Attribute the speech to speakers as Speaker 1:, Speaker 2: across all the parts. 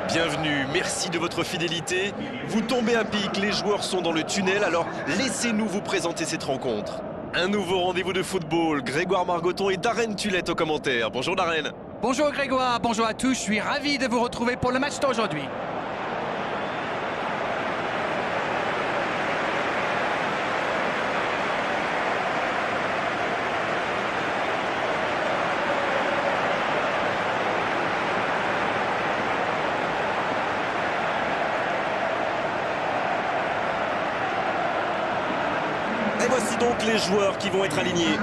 Speaker 1: Bienvenue, merci de votre fidélité. Vous tombez à pic, les joueurs sont dans le tunnel, alors laissez-nous vous présenter cette rencontre. Un nouveau rendez-vous de football, Grégoire Margoton et Darren Tulette aux commentaires. Bonjour Darren.
Speaker 2: Bonjour Grégoire, bonjour à tous, je suis ravi de vous retrouver pour le match d'aujourd'hui.
Speaker 1: Et voici donc les joueurs qui vont être alignés.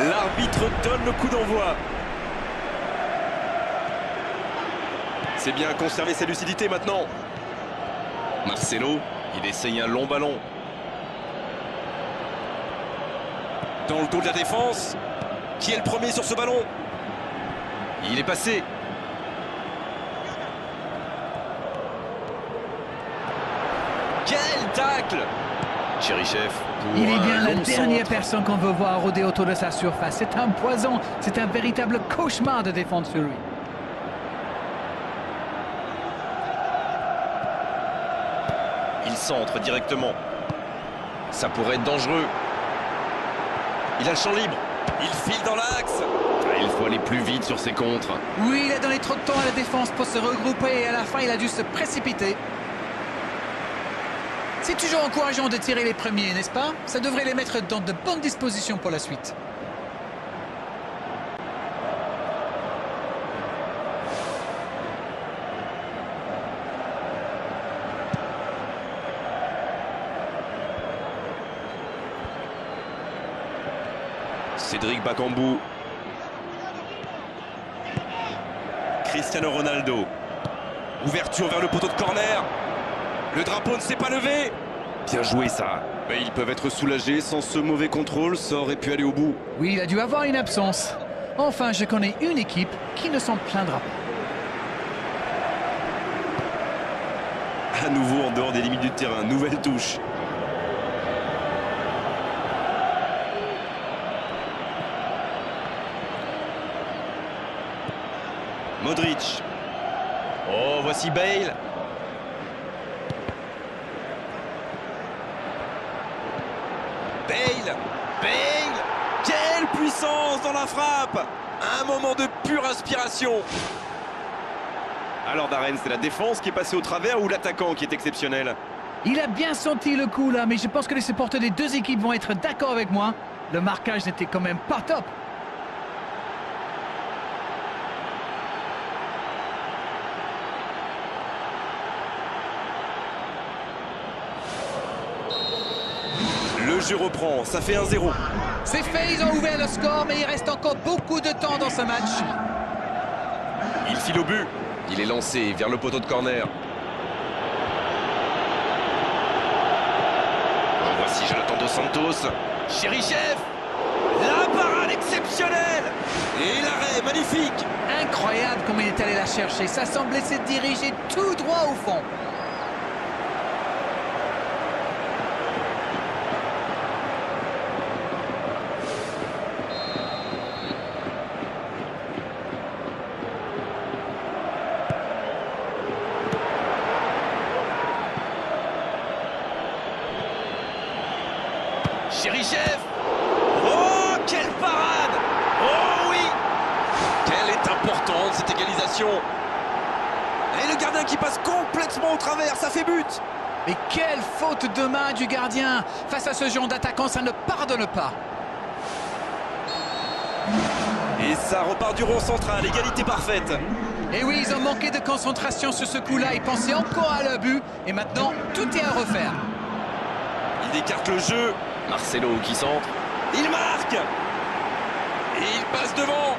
Speaker 1: L'arbitre donne le coup d'envoi. C'est bien conserver sa lucidité maintenant. Marcelo, il essaye un long ballon. Dans le dos de la défense. Qui est le premier sur ce ballon? Il est passé. Quel tacle! Chérichev.
Speaker 2: Il est bien la dernière personne qu'on veut voir rôder autour de sa surface. C'est un poison, c'est un véritable cauchemar de défendre sur lui.
Speaker 1: Il centre directement. Ça pourrait être dangereux. Il a le champ libre. Il file dans l'axe. Il faut aller plus vite sur ses contres.
Speaker 2: Oui, il a donné trop de temps à la défense pour se regrouper et à la fin, il a dû se précipiter. C'est toujours encourageant de tirer les premiers, n'est-ce pas? Ça devrait les mettre dans de bonnes dispositions pour la suite.
Speaker 1: Cédric Bakambu. Cristiano Ronaldo. Ouverture vers le poteau de corner. Le drapeau ne s'est pas levé. Bien joué ça. Mais ils peuvent être soulagés sans ce mauvais contrôle. Ça aurait pu aller au bout.
Speaker 2: Oui, il a dû avoir une absence. Enfin, je connais une équipe qui ne s'en plaindra pas.
Speaker 1: À nouveau en dehors des limites du terrain. Nouvelle touche. Modric. Oh, voici Bale. Bale. Quelle puissance dans la frappe. Un moment de pure inspiration. Alors Darren, c'est la défense qui est passée au travers ou l'attaquant qui est exceptionnel?
Speaker 2: Il a bien senti le coup là, mais je pense que les supporters des deux équipes vont être d'accord avec moi. Le marquage n'était quand même pas top.
Speaker 1: Le jeu reprend, ça fait 1-0.
Speaker 2: C'est fait, ils ont ouvert le score, mais il reste encore beaucoup de temps dans ce match.
Speaker 1: Il file au but. Il est lancé vers le poteau de corner. Voici Jonathan Dos Santos. Chérichev. La parade exceptionnelle. Et l'arrêt magnifique.
Speaker 2: Incroyable comme il est allé la chercher. Ça semblait se diriger tout droit au fond.
Speaker 1: Chérichev. Oh, quelle parade. Oh oui. Quelle est importante cette égalisation. Et le gardien qui passe complètement au travers, ça fait but.
Speaker 2: Mais quelle faute de main du gardien. Face à ce genre d'attaquant, ça ne pardonne pas.
Speaker 1: Et ça repart du rond central, égalité parfaite.
Speaker 2: Et oui, ils ont manqué de concentration sur ce coup-là. Ils pensaient encore à leur but. Et maintenant, tout est à refaire.
Speaker 1: Il écarte le jeu. Marcelo qui centre. Il marque. Et il passe devant.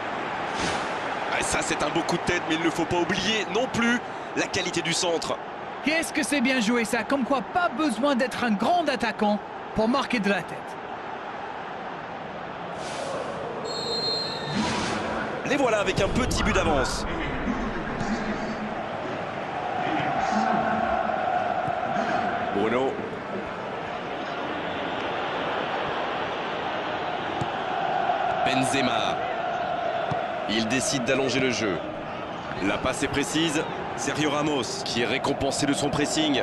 Speaker 1: Ah, ça, c'est un beau coup de tête, mais il ne faut pas oublier non plus La qualité du centre.
Speaker 2: Qu'est-ce que c'est bien joué ça, comme quoi pas besoin d'être un grand attaquant pour marquer de la tête.
Speaker 1: Les voilà avec un petit but d'avance. Bruno. Benzema. Il décide d'allonger le jeu. La passe est précise. Sergio Ramos qui est récompensé de son pressing.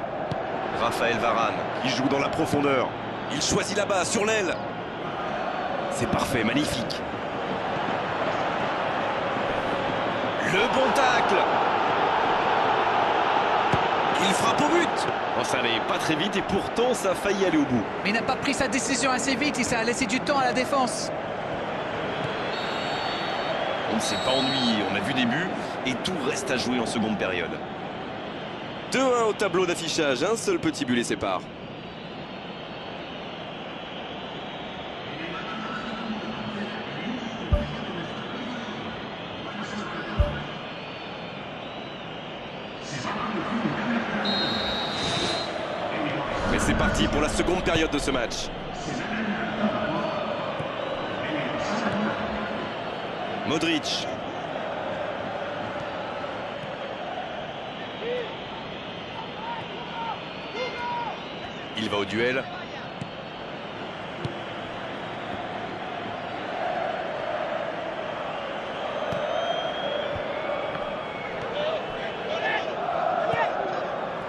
Speaker 1: Raphaël Varane qui joue dans la profondeur. Il choisit là-bas sur l'aile. C'est parfait, magnifique. Le bon tacle. Il frappe au but. Oh, ça n'allait pas très vite et pourtant ça a failli aller au bout.
Speaker 2: Mais il n'a pas pris sa décision assez vite et ça a laissé du temps à la défense.
Speaker 1: On ne s'est pas ennuyé, on a vu des buts et tout reste à jouer en seconde période. 2-1 au tableau d'affichage, un seul petit but les sépare. Et c'est parti pour la seconde période de ce match. Modric. Il va au duel.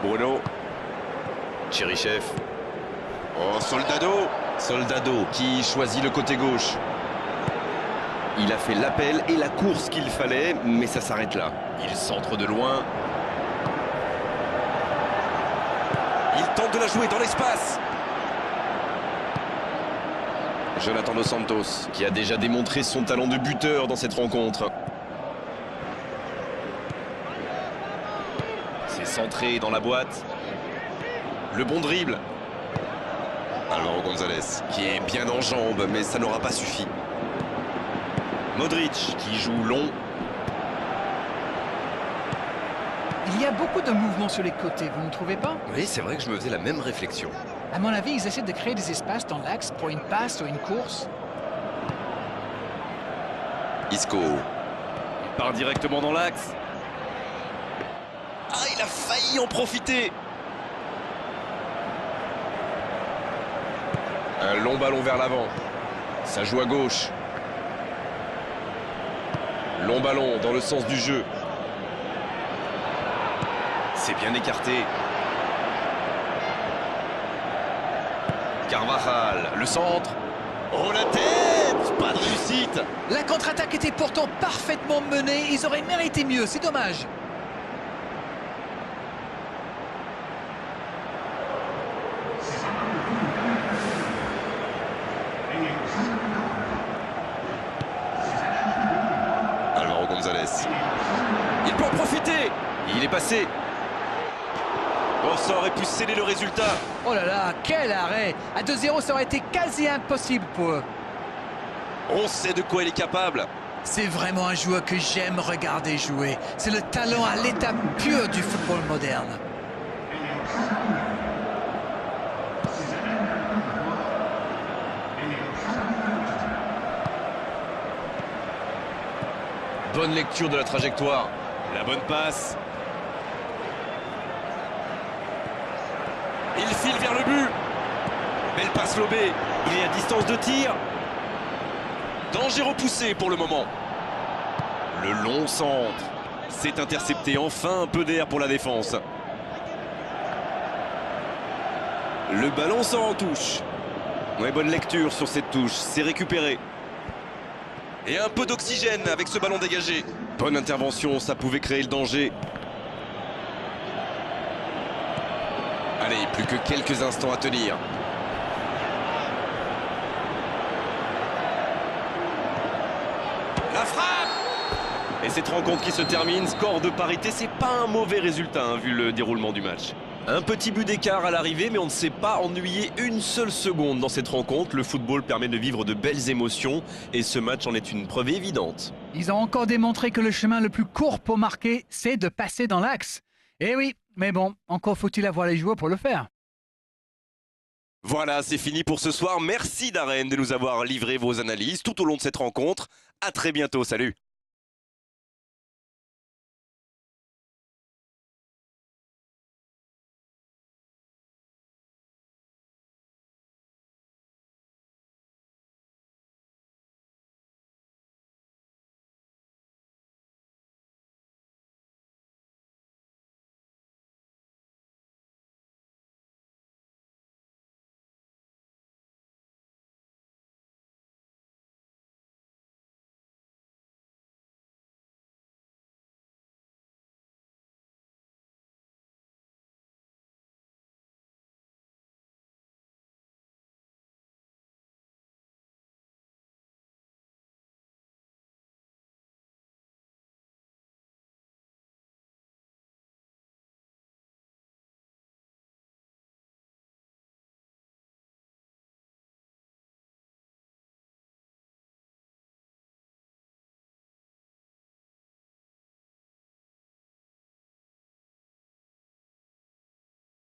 Speaker 1: Bruno. Chérichev. Oh, Soldado. Soldado qui choisit le côté gauche. Il a fait l'appel et la course qu'il fallait, mais ça s'arrête là. Il centre de loin. Il tente de la jouer dans l'espace. Jonathan Dos Santos, qui a déjà démontré son talent de buteur dans cette rencontre. C'est centré dans la boîte. Le bon dribble. Álvaro González, qui est bien en jambes, mais ça n'aura pas suffi. Modric qui joue long.
Speaker 2: Il y a beaucoup de mouvements sur les côtés, vous ne trouvez pas?
Speaker 1: Oui, c'est vrai que je me faisais la même réflexion.
Speaker 2: À mon avis, ils essaient de créer des espaces dans l'axe pour une passe ou une course.
Speaker 1: Isco. Il part directement dans l'axe. Ah, il a failli en profiter. Un long ballon vers l'avant. Ça joue à gauche. Long ballon dans le sens du jeu. C'est bien écarté. Carvajal, le centre. Oh la tête! Pas de réussite.
Speaker 2: La contre-attaque était pourtant parfaitement menée. Ils auraient mérité mieux, c'est dommage.
Speaker 1: Álvaro González. Il peut en profiter. Il est passé. Oh, ça aurait pu sceller le résultat.
Speaker 2: Oh là là, quel arrêt! À 2-0, ça aurait été quasi impossible pour eux.
Speaker 1: On sait de quoi il est capable.
Speaker 2: C'est vraiment un joueur que j'aime regarder jouer. C'est le talent à l'état pur du football moderne.
Speaker 1: Bonne lecture de la trajectoire. La bonne passe. Il file vers le but. Belle passe lobée. Il est à distance de tir. Danger repoussé pour le moment. Le long centre. C'est intercepté. Enfin un peu d'air pour la défense. Le ballon sort en touche. Ouais, bonne lecture sur cette touche. C'est récupéré. Et un peu d'oxygène avec ce ballon dégagé. Bonne intervention, ça pouvait créer le danger. Allez, plus que quelques instants à tenir. La frappe! Et cette rencontre qui se termine, score de parité, c'est pas un mauvais résultat hein, vu le déroulement du match. Un petit but d'écart à l'arrivée, mais on ne s'est pas ennuyé une seule seconde dans cette rencontre. Le football permet de vivre de belles émotions et ce match en est une preuve évidente.
Speaker 2: Ils ont encore démontré que le chemin le plus court pour marquer, c'est de passer dans l'axe. Eh oui, mais bon, encore faut-il avoir les joueurs pour le faire.
Speaker 1: Voilà, c'est fini pour ce soir. Merci Darren de nous avoir livré vos analyses tout au long de cette rencontre. À très bientôt, salut.